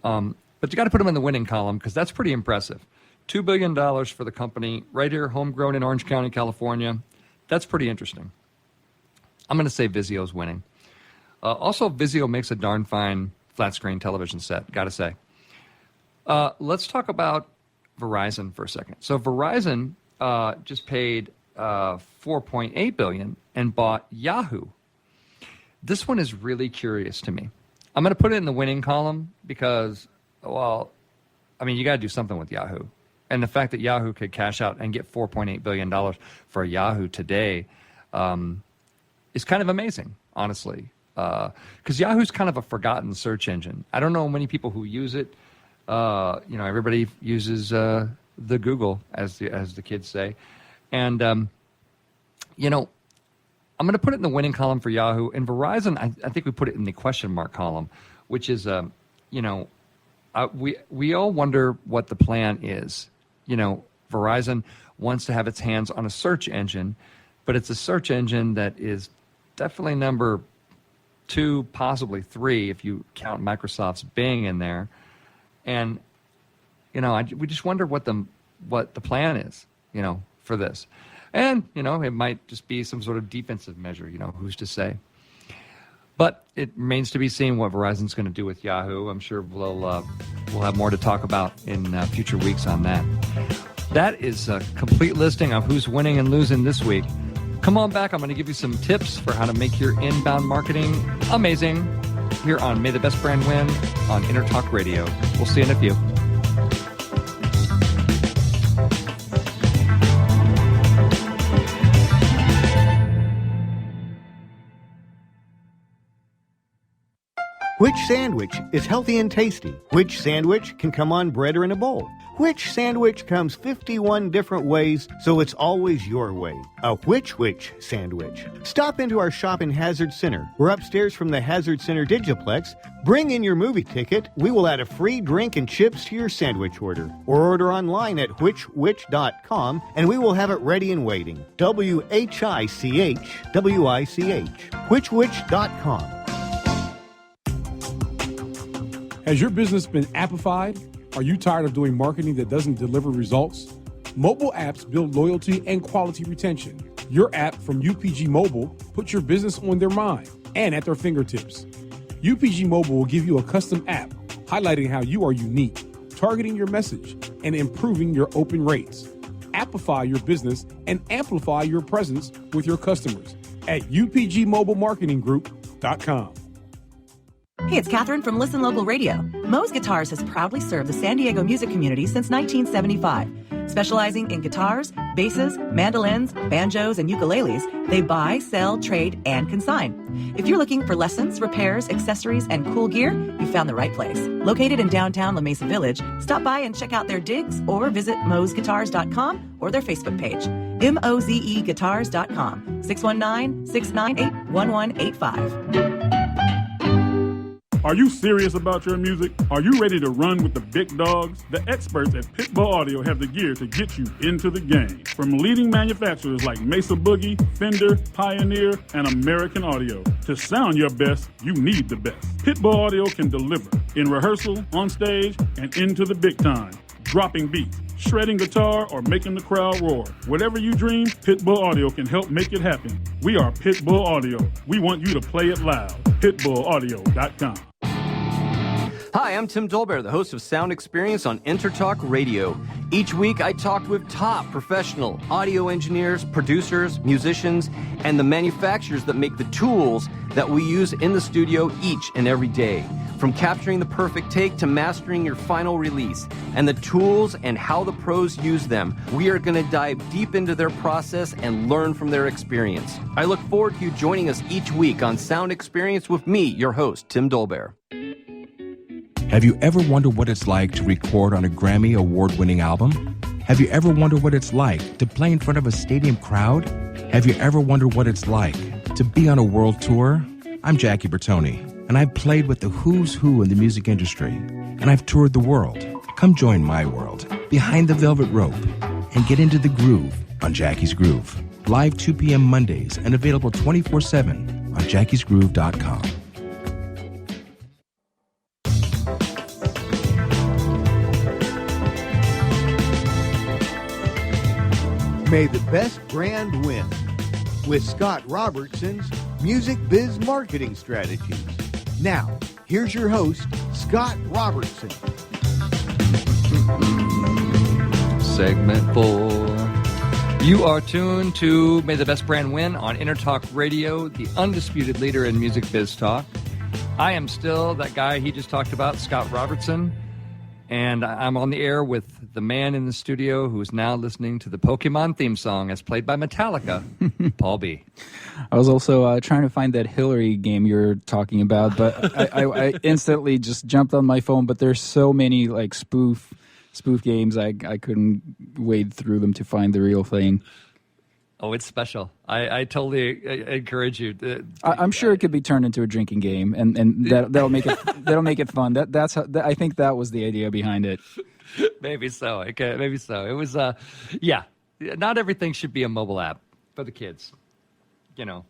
But you got to put them in the winning column because that's pretty impressive. $2 billion for the company right here, homegrown in Orange County, California. That's pretty interesting. I'm going to say Vizio's winning. Also, Vizio makes a darn fine flat screen television set, got to say. Let's talk about Verizon for a second. So Verizon just paid $4.8 billion and bought Yahoo. This one is really curious to me. I'm going to put it in the winning column because, you got to do something with Yahoo. And the fact that Yahoo could cash out and get $4.8 billion for Yahoo today is kind of amazing, honestly. Because Yahoo's kind of a forgotten search engine. I don't know many people who use it. Everybody uses the Google, as the kids say. And, I'm going to put it in the winning column for Yahoo. And Verizon, I think we put it in the question mark column, which is, we all wonder what the plan is. Verizon wants to have its hands on a search engine, but it's a search engine that is definitely number 2, possibly 3, if you count Microsoft's Bing in there. And, we just wonder what the plan is, for this. And, it might just be some sort of defensive measure, who's to say. But it remains to be seen what Verizon's going to do with Yahoo. I'm sure we'll have more to talk about in future weeks on that. That is a complete listing of who's winning and losing this week. Come on back. I'm going to give you some tips for how to make your inbound marketing amazing here on May the Best Brand Win on InterTalk Radio. We'll see you in a few. Which sandwich is healthy and tasty? Which sandwich can come on bread or in a bowl? Which sandwich comes 51 different ways, so it's always your way? A which sandwich. Stop into our shop in Hazard Center. We're upstairs from the Hazard Center Digiplex. Bring in your movie ticket. We will add a free drink and chips to your sandwich order. Or order online at whichwich.com, and we will have it ready and waiting. WHICHWICH. Whichwich.com. Has your business been appified? Are you tired of doing marketing that doesn't deliver results? Mobile apps build loyalty and quality retention. Your app from UPG Mobile puts your business on their mind and at their fingertips. UPG Mobile will give you a custom app highlighting how you are unique, targeting your message, and improving your open rates. Appify your business and amplify your presence with your customers at upgmobilemarketinggroup.com. Hey, it's Catherine from Listen Local Radio. Moe's Guitars has proudly served the San Diego music community since 1975. Specializing in guitars, basses, mandolins, banjos, and ukuleles, they buy, sell, trade, and consign. If you're looking for lessons, repairs, accessories, and cool gear, you found the right place. Located in downtown La Mesa Village, stop by and check out their digs or visit moesguitars.com or their Facebook page. MOZEguitars.com, 619-698-1185. Are you serious about your music? Are you ready to run with the big dogs? The experts at Pitbull Audio have the gear to get you into the game. From leading manufacturers like Mesa Boogie, Fender, Pioneer, and American Audio. To sound your best, you need the best. Pitbull Audio can deliver in rehearsal, on stage, and into the big time. Dropping beats, shredding guitar, or making the crowd roar. Whatever you dream, Pitbull Audio can help make it happen. We are Pitbull Audio. We want you to play it loud. Pitbullaudio.com. Hi, I'm Tim Dolbear, the host of Sound Experience on Intertalk Radio. Each week, I talk with top professional audio engineers, producers, musicians, and the manufacturers that make the tools that we use in the studio each and every day. From capturing the perfect take to mastering your final release, and the tools and how the pros use them, we are going to dive deep into their process and learn from their experience. I look forward to you joining us each week on Sound Experience with me, your host, Tim Dolbear. Have you ever wondered what it's like to record on a Grammy award-winning album? Have you ever wondered what it's like to play in front of a stadium crowd? Have you ever wondered what it's like to be on a world tour? I'm Jackie Bertoni, and I've played with the who's who in the music industry, and I've toured the world. Come join my world, behind the velvet rope, and get into the groove on Jackie's Groove. Live 2 p.m. Mondays and available 24/7 on jackiesgroove.com. May the best brand win with Scott Robertson's Music Biz Marketing Strategies. Now, here's your host, Scott Robertson. Segment 4. You are tuned to May the Best Brand Win on Intertalk Radio, the undisputed leader in music biz talk. I am still that guy he just talked about, Scott Robertson, and I'm on the air with the man in the studio who is now listening to the Pokemon theme song as played by Metallica, Paul B. I was also trying to find that Hillary game you're talking about, but I instantly just jumped on my phone. But there's so many like spoof games, I couldn't wade through them to find the real thing. Oh, it's special. I totally encourage you. I'm sure it could be turned into a drinking game, and that'll make it fun. That's how, I think that was the idea behind it. Maybe so. Okay, maybe so. It was, yeah. Not everything should be a mobile app for the kids, you know.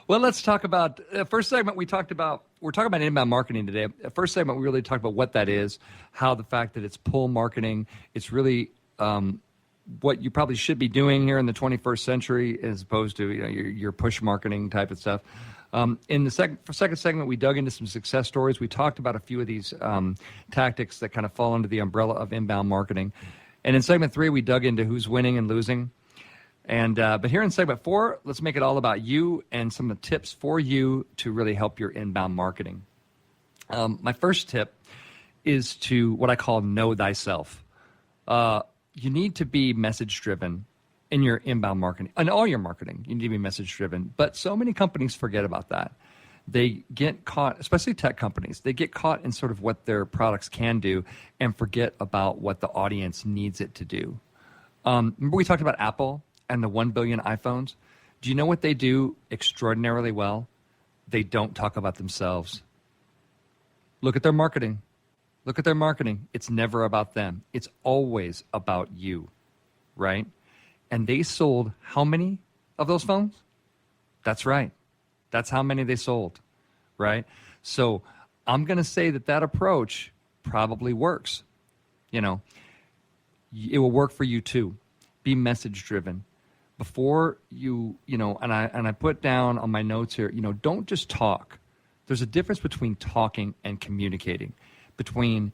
Well, let's talk about first segment. We're talking about inbound marketing today. First segment, we really talked about what that is, how the fact that it's pull marketing. It's really what you probably should be doing here in the 21st century, as opposed to your push marketing type of stuff. In the second segment, we dug into some success stories. We talked about a few of these tactics that kind of fall under the umbrella of inbound marketing. And in segment 3, we dug into who's winning and losing. And but here in segment 4, let's make it all about you and some of the tips for you to really help your inbound marketing. My first tip is to what I call know thyself. You need to be message-driven in your inbound marketing. In all your marketing, you need to be message-driven. But so many companies forget about that. They get caught, especially tech companies, they get caught in sort of what their products can do and forget about what the audience needs it to do. Remember we talked about Apple and the 1 billion iPhones? Do you know what they do extraordinarily well? They don't talk about themselves. Look at their marketing. Look at their marketing. It's never about them. It's always about you, right? And they sold how many of those phones? That's right. That's how many they sold, right? So I'm going to say that approach probably works. It will work for you too. Be message driven. Before and I put down on my notes here, don't just talk. There's a difference between talking and communicating, between,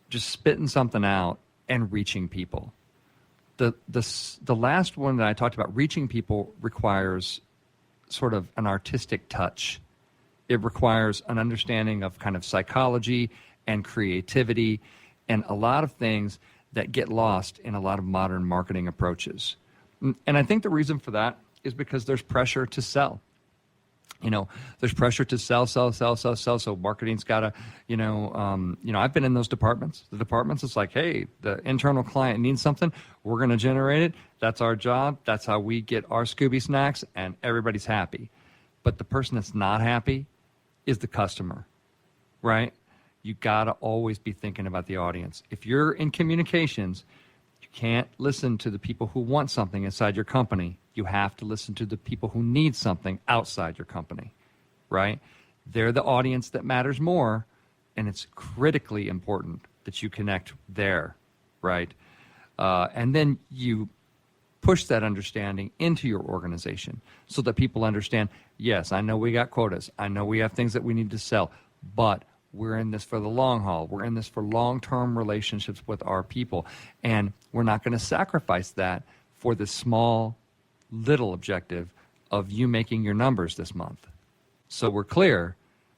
just spitting something out and reaching people. The last one that I talked about, reaching people, requires sort of an artistic touch. It requires an understanding of kind of psychology and creativity and a lot of things that get lost in a lot of modern marketing approaches. And I think the reason for that is because there's pressure to sell. There's pressure to sell. So marketing's got to, I've been in those departments. The departments, it's like, hey, the internal client needs something. We're going to generate it. That's our job. That's how we get our Scooby snacks, and everybody's happy. But the person that's not happy is the customer, right? You got to always be thinking about the audience. If you're in communications, you can't listen to the people who want something inside your company. You have to listen to the people who need something outside your company, right? They're the audience that matters more, and it's critically important that you connect there, right? And then you push that understanding into your organization so that people understand, yes, I know we got quotas. I know we have things that we need to sell, but We're in this for the long haul. We're in this for long-term relationships with our people. And we're not going to sacrifice that for the small, little objective of you making your numbers this month. So we're clear,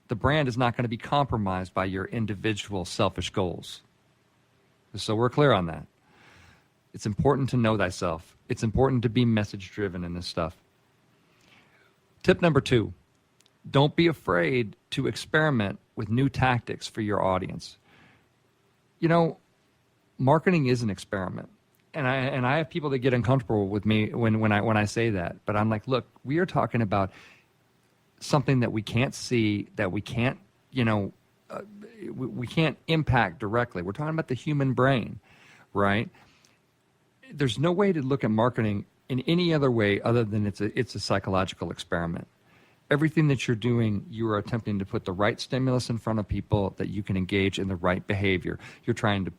the brand is not going to be compromised by your individual selfish goals. So we're clear on that. It's important to know thyself. It's important to be message-driven in this stuff. Tip number 2, don't be afraid to experiment with new tactics for your audience. You know, marketing is an experiment. And I have people that get uncomfortable with me when I say that. But I'm like, look, we are talking about something that we can't see, that we can't, we can't impact directly. We're talking about the human brain, right? There's no way to look at marketing in any other way other than it's a psychological experiment. Everything that you're doing, you are attempting to put the right stimulus in front of people that you can engage in the right behavior. You're trying to,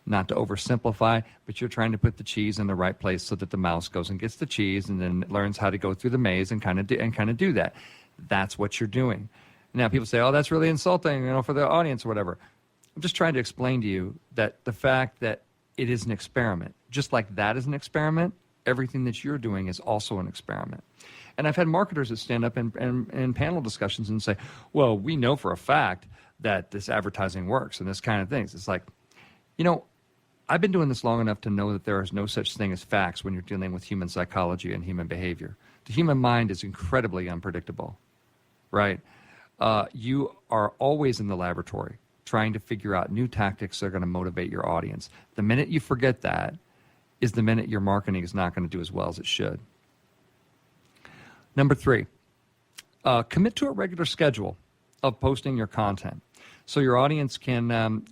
not to oversimplify, but you're trying to put the cheese in the right place so that the mouse goes and gets the cheese and then learns how to go through the maze and kind of do that. That's what you're doing. Now people say, oh, that's really insulting, for the audience or whatever. I'm just trying to explain to you that the fact that it is an experiment, just like that is an experiment, everything that you're doing is also an experiment. And I've had marketers that stand up in panel discussions and say, well, we know for a fact that this advertising works and this kind of things. It's like, I've been doing this long enough to know that there is no such thing as facts when you're dealing with human psychology and human behavior. The human mind is incredibly unpredictable, right? You are always in the laboratory trying to figure out new tactics that are going to motivate your audience. The minute you forget that is the minute your marketing is not going to do as well as it should. Number 3, commit to a regular schedule of posting your content so your audience can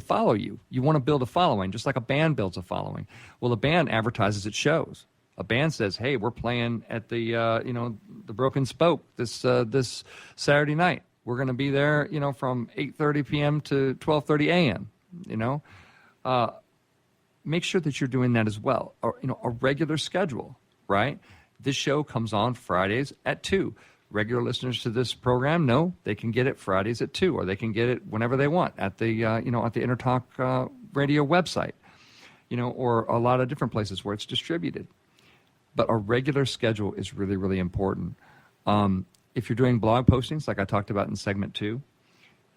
follow you. You want to build a following, just like a band builds a following. Well, a band advertises its shows. A band says, hey, we're playing at the Broken Spoke this Saturday night. We're going to be there, from 8:30 p.m. to 12:30 a.m., Make sure that you're doing that as well. Or, a regular schedule, right? This show comes on Fridays at 2. Regular listeners to this program know they can get it Fridays at 2, or they can get it whenever they want at the at the Intertalk radio website, or a lot of different places where it's distributed. But a regular schedule is really, really important. If you're doing blog postings, like I talked about in segment 2,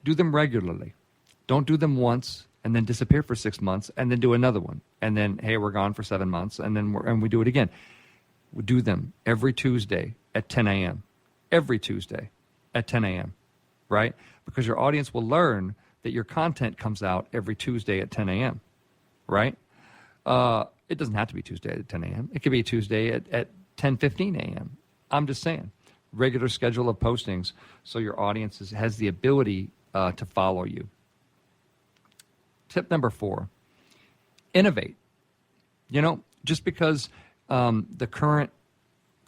do them regularly. Don't do them once and then disappear for 6 months and then do another one. And then, hey, we're gone for 7 months, and then we do it again. We do them every Tuesday at 10 a.m. Every Tuesday at 10 a.m., right? Because your audience will learn that your content comes out every Tuesday at 10 a.m., right? It doesn't have to be Tuesday at 10 a.m. It could be Tuesday at 10:15 a.m. I'm just saying, regular schedule of postings so your audience has the ability to follow you. Tip number 4, innovate. Just because the current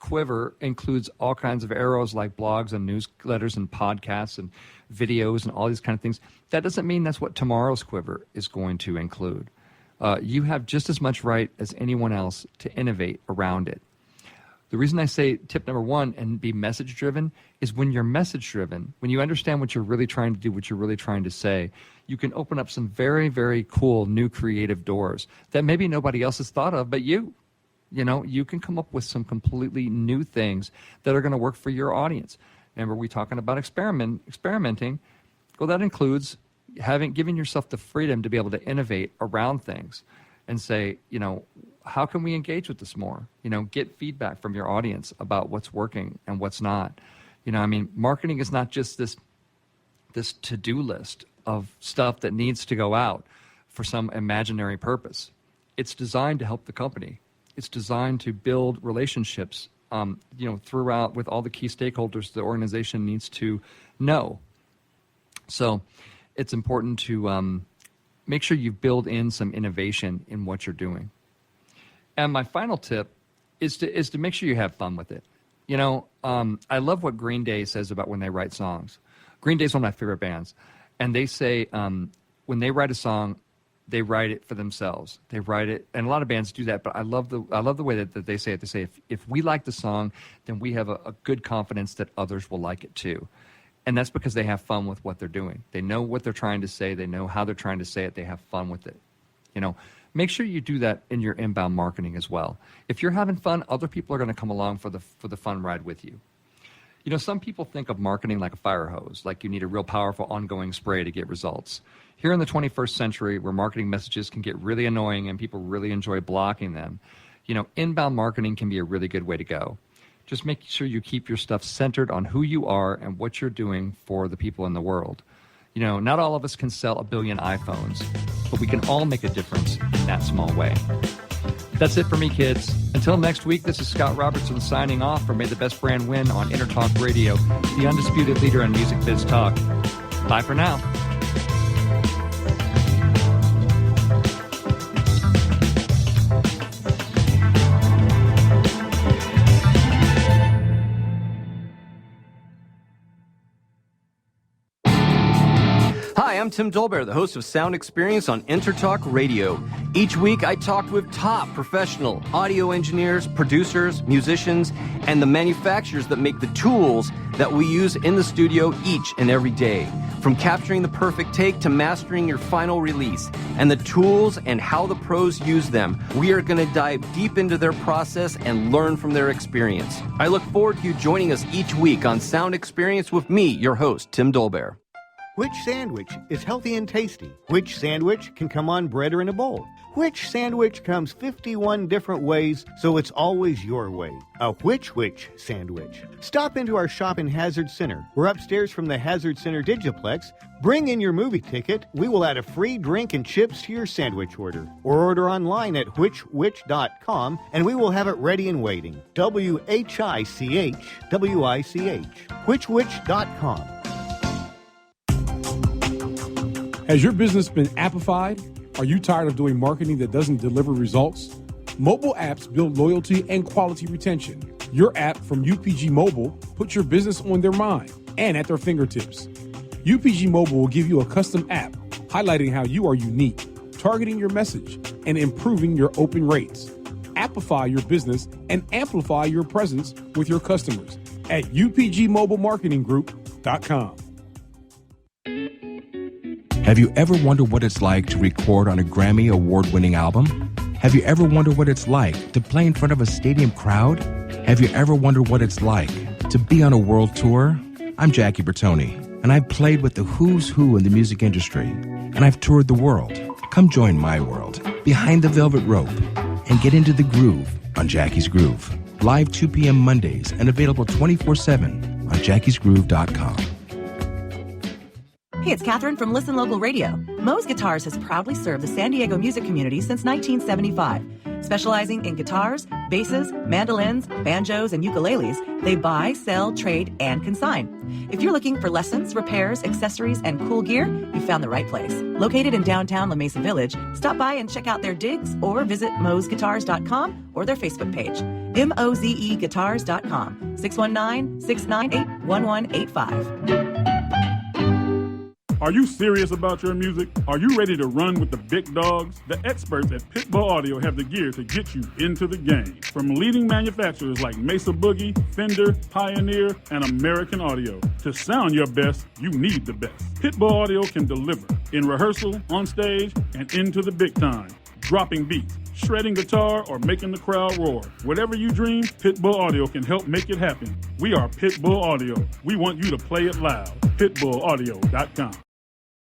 quiver includes all kinds of arrows like blogs and newsletters and podcasts and videos and all these kind of things, that doesn't mean that's what tomorrow's quiver is going to include. You have just as much right as anyone else to innovate around it. The reason I say tip number 1 and be message-driven is when you're message-driven, when you understand what you're really trying to do, what you're really trying to say, you can open up some very, very cool new creative doors that maybe nobody else has thought of but you. You can come up with some completely new things that are going to work for your audience. Remember, we talking about experimenting. Well, that includes giving yourself the freedom to be able to innovate around things and say, how can we engage with this more? Get feedback from your audience about what's working and what's not. Marketing is not just this to-do list of stuff that needs to go out for some imaginary purpose. It's designed to help the company. It's designed to build relationships, throughout with all the key stakeholders the organization needs to know. So it's important to make sure you build in some innovation in what you're doing. And my final tip is to make sure you have fun with it. I love what Green Day says about when they write songs. Green Day is one of my favorite bands. And they say when they write a song, they write it for themselves. They write it, and a lot of bands do that, but I love the way that they say it. They say, if we like the song, then we have a good confidence that others will like it too. And that's because they have fun with what they're doing. They know what they're trying to say. They know how they're trying to say it. They have fun with it. Make sure you do that in your inbound marketing as well. If you're having fun, other people are going to come along for the fun ride with you. Some people think of marketing like a fire hose, like you need a real powerful ongoing spray to get results. Here in the 21st century, where marketing messages can get really annoying and people really enjoy blocking them, inbound marketing can be a really good way to go. Just make sure you keep your stuff centered on who you are and what you're doing for the people in the world. Not all of us can sell 1 billion iPhones, but we can all make a difference in that small way. That's it for me, kids. Until next week, this is Scott Robertson signing off for May the Best Brand Win on Intertalk Radio, the undisputed leader in music biz talk. Bye for now. Hi, I'm Tim Dolbear, the host of Sound Experience on Intertalk Radio. Each week, I talk with top professional audio engineers, producers, musicians, and the manufacturers that make the tools that we use in the studio each and every day. From capturing the perfect take to mastering your final release, and the tools and how the pros use them, we are going to dive deep into their process and learn from their experience. I look forward to you joining us each week on Sound Experience with me, your host, Tim Dolbear. Which sandwich is healthy and tasty? Which sandwich can come on bread or in a bowl? Which sandwich comes 51 different ways, so it's always your way? A which sandwich. Stop into our shop in Hazard Center. We're upstairs from the Hazard Center Digiplex. Bring in your movie ticket. We will add a free drink and chips to your sandwich order. Or order online at whichwich.com, and we will have it ready and waiting. WHICH, whichwich.com. Has your business been appified? Are you tired of doing marketing that doesn't deliver results? Mobile apps build loyalty and quality retention. Your app from UPG Mobile puts your business on their mind and at their fingertips. UPG Mobile will give you a custom app highlighting how you are unique, targeting your message, and improving your open rates. Appify your business and amplify your presence with your customers at upgmobilemarketinggroup.com. Have you ever wondered what it's like to record on a Grammy award-winning album? Have you ever wondered what it's like to play in front of a stadium crowd? Have you ever wondered what it's like to be on a world tour? I'm Jackie Bertoni, and I've played with the who's who in the music industry, and I've toured the world. Come join my world, behind the velvet rope, and get into the groove on Jackie's Groove. Live 2 p.m. Mondays and available 24/7 on jackiesgroove.com. Hey, it's Catherine from Listen Local Radio. Moe's Guitars has proudly served the San Diego music community since 1975. Specializing in guitars, basses, mandolins, banjos, and ukuleles, they buy, sell, trade, and consign. If you're looking for lessons, repairs, accessories, and cool gear, you found the right place. Located in downtown La Mesa Village, stop by and check out their digs or visit moesguitars.com or their Facebook page. mozeguitars.com, 619-698-1185. Are you serious about your music? Are you ready to run with the big dogs? The experts at Pitbull Audio have the gear to get you into the game. From leading manufacturers like Mesa Boogie, Fender, Pioneer, and American Audio. To sound your best, you need the best. Pitbull Audio can deliver in rehearsal, on stage, and into the big time. Dropping beats, shredding guitar, or making the crowd roar. Whatever you dream, Pitbull Audio can help make it happen. We are Pitbull Audio. We want you to play it loud. Pitbullaudio.com.